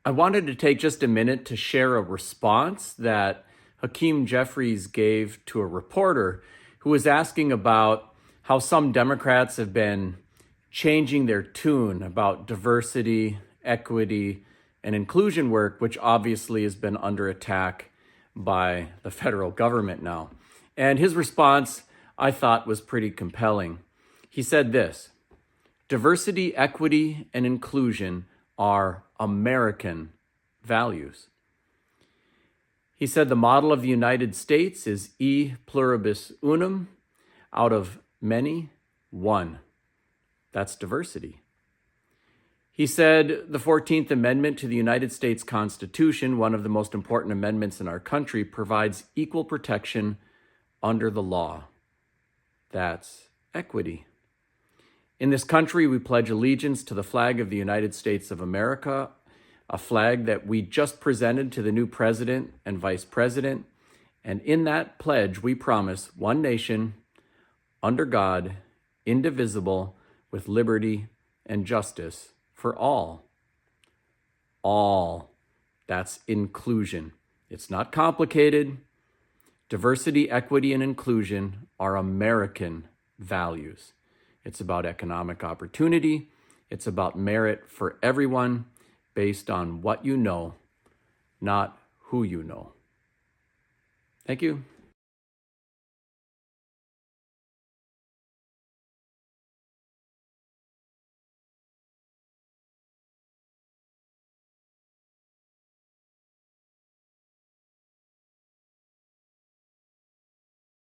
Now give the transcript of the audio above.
I wanted to take just a minute to share a response that Hakeem Jeffries gave to a reporter who was asking about how some Democrats have been changing their tune about diversity, equity, and inclusion work, which obviously has been under attack by the federal government now. And his response, I thought, was pretty compelling. He said this: diversity, equity, and inclusion are American values. He said the model of the United States is e pluribus unum, out of many, one. That's diversity. He said the 14th Amendment to the United States Constitution, one of the most important amendments in our country, provides equal protection under the law. That's equity. In this country, we pledge allegiance to the flag of the United States of America, a flag that we just presented to the new president and vice president. And in that pledge, we promise one nation, under God, indivisible, with liberty and justice for all. All. That's inclusion. It's not complicated. Diversity, equity, and inclusion are American values. It's about economic opportunity. It's about merit for everyone based on what you know, not who you know. Thank you.